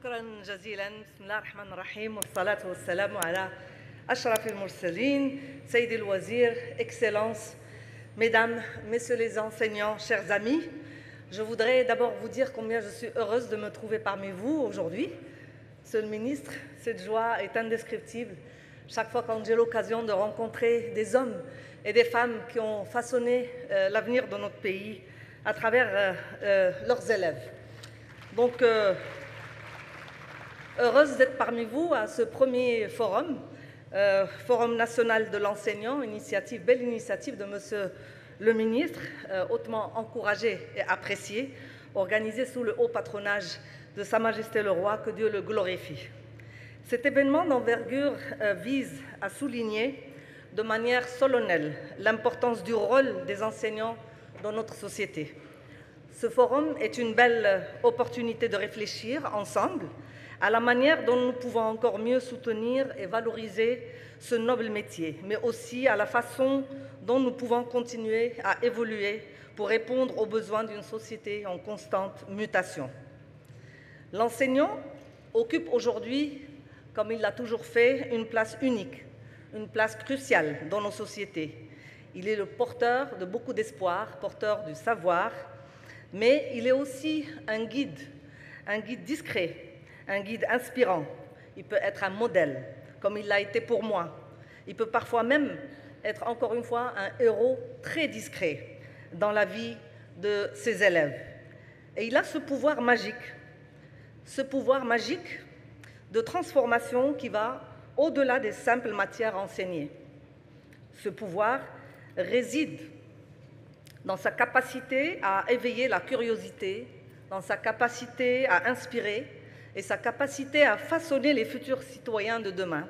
شكرا جزيلا. بسم الله الرحمن الرحيم والصلاة والسلام على أشرف المرسلين. سيدي الوزير, Excellences, Mesdames, Messieurs les enseignants, chers amis, je voudrais d'abord vous dire combien je suis heureuse de me trouver parmi vous aujourd'hui. Monsieur le ministre, cette joie est indescriptible. Chaque fois quand j'ai l'occasion de rencontrer des hommes et des femmes qui ont façonné l'avenir de notre pays à travers leurs élèves. Donc, heureuse d'être parmi vous à ce premier forum, Forum national de l'enseignant, belle initiative de Monsieur le ministre, hautement encouragée et appréciée, organisée sous le haut patronage de Sa Majesté le Roi, que Dieu le glorifie. Cet événement d'envergure vise à souligner de manière solennelle l'importance du rôle des enseignants dans notre société. Ce forum est une belle opportunité de réfléchir ensemble à la manière dont nous pouvons encore mieux soutenir et valoriser ce noble métier, mais aussi à la façon dont nous pouvons continuer à évoluer pour répondre aux besoins d'une société en constante mutation. L'enseignant occupe aujourd'hui, comme il l'a toujours fait, une place unique, une place cruciale dans nos sociétés. Il est le porteur de beaucoup d'espoir, porteur du savoir, mais il est aussi un guide discret, un guide inspirant. Il peut être un modèle, comme il l'a été pour moi. Il peut parfois même être, encore une fois, un héros très discret dans la vie de ses élèves. Et il a ce pouvoir magique de transformation qui va au-delà des simples matières enseignées. Ce pouvoir réside dans sa capacité à éveiller la curiosité, dans sa capacité à inspirer et sa capacité à façonner les futurs citoyens de demain.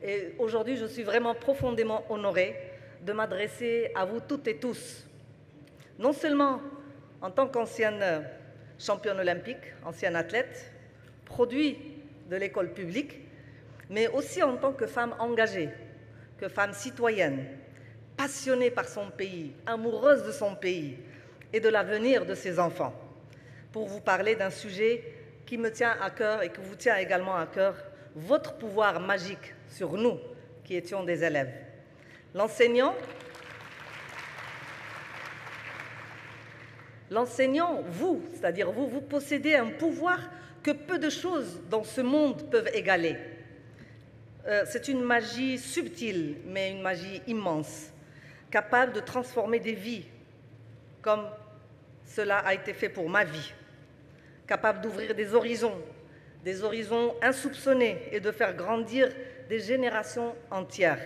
Et aujourd'hui, je suis vraiment profondément honorée de m'adresser à vous toutes et tous, non seulement en tant qu'ancienne championne olympique, ancienne athlète, produit de l'école publique, mais aussi en tant que femme engagée, que femme citoyenne, passionnée par son pays, amoureuse de son pays et de l'avenir de ses enfants, pour vous parler d'un sujet qui me tient à cœur et qui vous tient également à cœur, votre pouvoir magique sur nous qui étions des élèves. L'enseignant, vous, c'est-à-dire vous possédez un pouvoir que peu de choses dans ce monde peuvent égaler. C'est une magie subtile, mais une magie immense, capable de transformer des vies, comme cela a été fait pour ma vie, capable d'ouvrir des horizons insoupçonnés et de faire grandir des générations entières.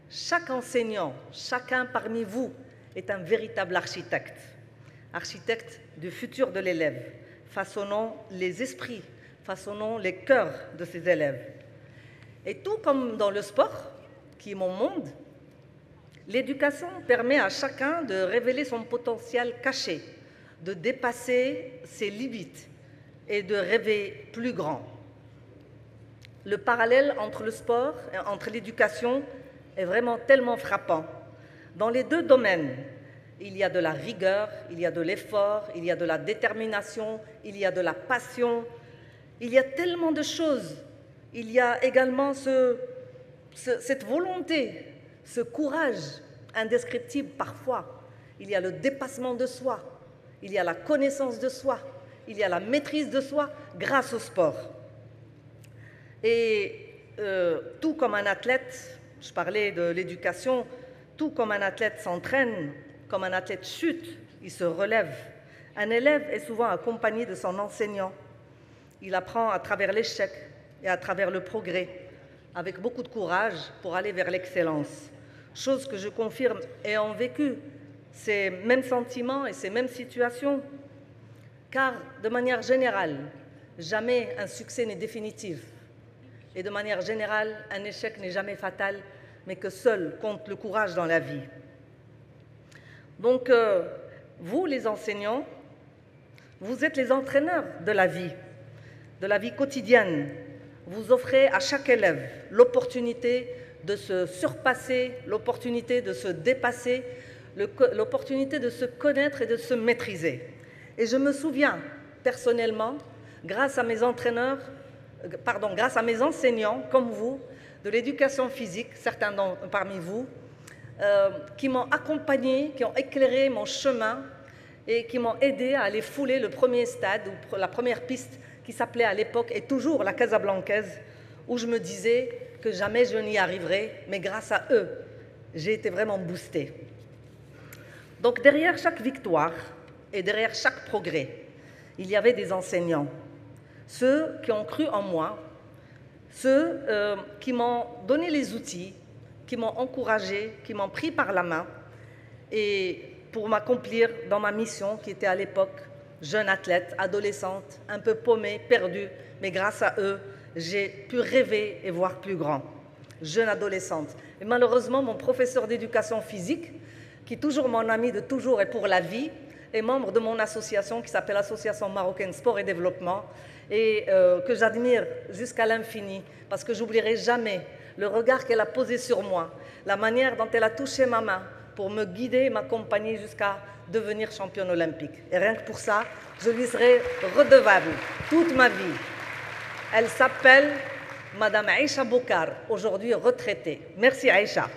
Chaque enseignant, chacun parmi vous est un véritable architecte du futur de l'élève, façonnant les esprits, façonnant les cœurs de ses élèves. Et tout comme dans le sport, qui est mon monde, l'éducation permet à chacun de révéler son potentiel caché, de dépasser ses limites et de rêver plus grand. Le parallèle entre le sport et entre l'éducation est vraiment tellement frappant. Dans les deux domaines, il y a de la rigueur, il y a de l'effort, il y a de la détermination, il y a de la passion, il y a tellement de choses. Il y a également cette volonté, ce courage indescriptible parfois. Il y a le dépassement de soi, il y a la connaissance de soi, il y a la maîtrise de soi grâce au sport. Et tout comme un athlète, je parlais de l'éducation, tout comme un athlète s'entraîne, comme un athlète chute, il se relève. Un élève est souvent accompagné de son enseignant. Il apprend à travers l'échec et à travers le progrès, avec beaucoup de courage pour aller vers l'excellence. Chose que je confirme ayant vécu ces mêmes sentiments et ces mêmes situations, car de manière générale, jamais un succès n'est définitif. Et de manière générale, un échec n'est jamais fatal, mais que seul compte le courage dans la vie. Donc, vous, les enseignants, vous êtes les entraîneurs de la vie quotidienne. Vous offrez à chaque élève l'opportunité de se surpasser, l'opportunité de se dépasser, l'opportunité de se connaître et de se maîtriser. Et je me souviens personnellement grâce à mes grâce à mes enseignants comme vous, de l'éducation physique, certains parmi vous, qui m'ont accompagné, qui ont éclairé mon chemin et qui m'ont aidé à aller fouler le premier stade, ou la première piste qui s'appelait à l'époque, et toujours la Casablancaise, où je me disais que jamais je n'y arriverais, mais grâce à eux, j'ai été vraiment boostée. Donc derrière chaque victoire et derrière chaque progrès, il y avait des enseignants. Ceux qui ont cru en moi, ceux qui m'ont donné les outils, qui m'ont encouragé, qui m'ont pris par la main et pour m'accomplir dans ma mission qui était à l'époque jeune athlète, adolescente, un peu paumée, perdue, mais grâce à eux, j'ai pu rêver et voir plus grand. Jeune adolescente. Et malheureusement, mon professeur d'éducation physique, qui est toujours mon ami de toujours et pour la vie, est membre de mon association qui s'appelle Association Marocaine Sport et Développement et que j'admire jusqu'à l'infini parce que j'oublierai jamais le regard qu'elle a posé sur moi, la manière dont elle a touché ma main pour me guider et m'accompagner jusqu'à devenir championne olympique. Et rien que pour ça, je lui serai redevable toute ma vie. Elle s'appelle Madame Aïcha Boukar, aujourd'hui retraitée. Merci Aïcha.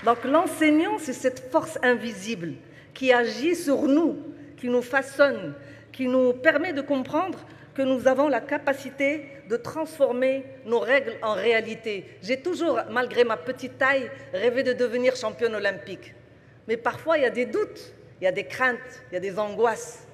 Donc l'enseignant, c'est cette force invisible qui agit sur nous, qui nous façonne, qui nous permet de comprendre que nous avons la capacité de transformer nos règles en réalité. J'ai toujours, malgré ma petite taille, rêvé de devenir championne olympique. Mais parfois, il y a des doutes, il y a des craintes, il y a des angoisses.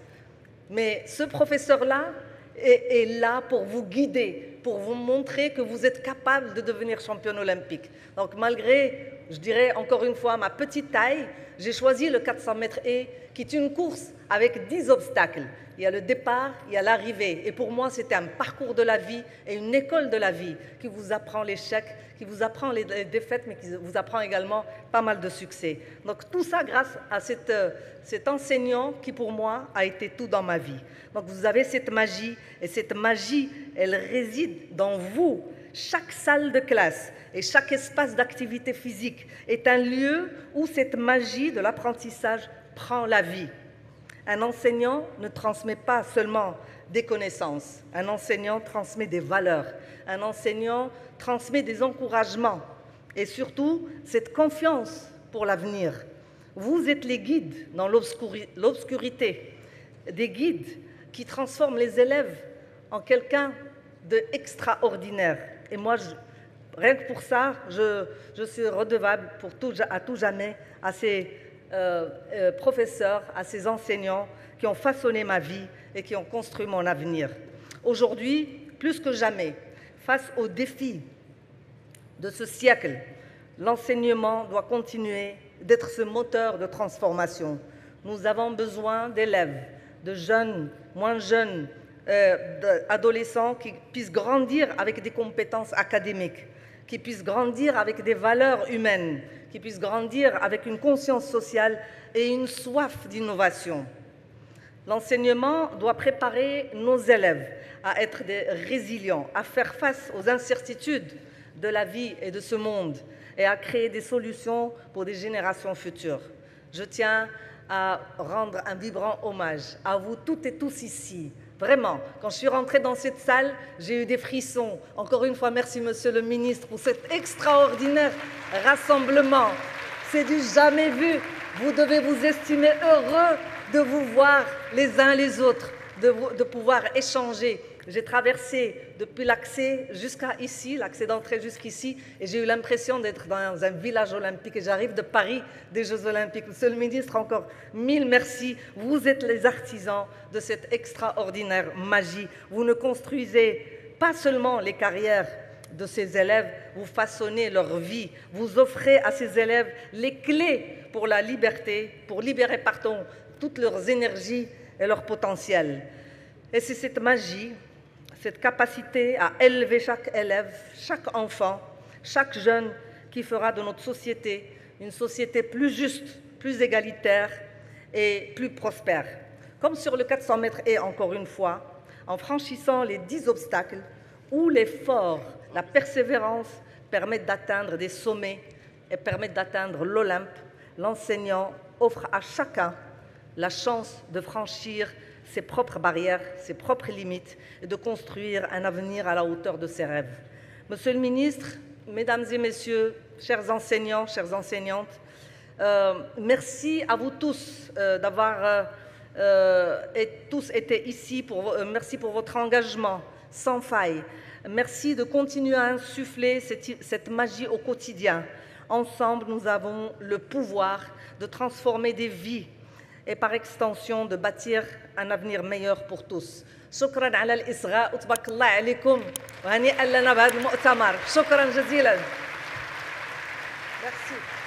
Mais ce professeur-là est là pour vous guider, pour vous montrer que vous êtes capable de devenir championne olympique. Donc malgré, je dirais encore une fois, ma petite taille, j'ai choisi le 400 mètres haies, qui est une course avec 10 obstacles. Il y a le départ, il y a l'arrivée. Et pour moi, c'était un parcours de la vie et une école de la vie qui vous apprend l'échec, qui vous apprend les défaites, mais qui vous apprend également pas mal de succès. Donc tout ça grâce à cet enseignant qui, pour moi, a été tout dans ma vie. Donc vous avez cette magie, et cette magie, elle réside dans vous. Chaque salle de classe et chaque espace d'activité physique est un lieu où cette magie de l'apprentissage prend la vie. Un enseignant ne transmet pas seulement des connaissances, un enseignant transmet des valeurs, un enseignant transmet des encouragements et surtout cette confiance pour l'avenir. Vous êtes les guides dans l'obscurité, des guides qui transforment les élèves en quelqu'un d'extraordinaire. Et moi, rien que pour ça, je suis redevable à tout jamais à ces professeurs, à ces enseignants qui ont façonné ma vie et qui ont construit mon avenir. Aujourd'hui, plus que jamais, face aux défis de ce siècle, l'enseignement doit continuer d'être ce moteur de transformation. Nous avons besoin d'élèves, de jeunes, moins jeunes, d'adolescents qui puissent grandir avec des compétences académiques, qui puissent grandir avec des valeurs humaines, qui puissent grandir avec une conscience sociale et une soif d'innovation. L'enseignement doit préparer nos élèves à être des résilients, à faire face aux incertitudes de la vie et de ce monde et à créer des solutions pour des générations futures. Je tiens à rendre un vibrant hommage à vous toutes et tous ici. Vraiment, quand je suis rentrée dans cette salle, j'ai eu des frissons. Encore une fois, merci Monsieur le Ministre pour cet extraordinaire rassemblement. C'est du jamais vu. Vous devez vous estimer heureux de vous voir les uns les autres, de pouvoir échanger. J'ai traversé depuis l'accès jusqu'à ici, l'accès d'entrée jusqu'ici, et j'ai eu l'impression d'être dans un village olympique. Et j'arrive de Paris, des Jeux olympiques. Monsieur le ministre, encore mille merci. Vous êtes les artisans de cette extraordinaire magie. Vous ne construisez pas seulement les carrières de ces élèves, vous façonnez leur vie. Vous offrez à ces élèves les clés pour la liberté, pour libérer, toutes leurs énergies et leur potentiel. Et c'est cette magie, cette capacité à élever chaque élève, chaque enfant, chaque jeune qui fera de notre société une société plus juste, plus égalitaire et plus prospère. Comme sur le 400 mètres et encore une fois, en franchissant les 10 obstacles où l'effort, la persévérance permettent d'atteindre des sommets et permettent d'atteindre l'Olympe, l'enseignant offre à chacun la chance de franchir ses propres barrières, ses propres limites et de construire un avenir à la hauteur de ses rêves. Monsieur le ministre, Mesdames et Messieurs, chers enseignants, chères enseignantes, merci à vous tous d'avoir tous été ici. Merci pour votre engagement sans faille. Merci de continuer à insuffler cette magie au quotidien. Ensemble, nous avons le pouvoir de transformer des vies et par extension de bâtir un avenir meilleur pour tous. شكراً على الإصغاء وتبارك الله عليكم وهنيئا لنا بهذا المؤتمر. شكراً جزيلاً. Merci.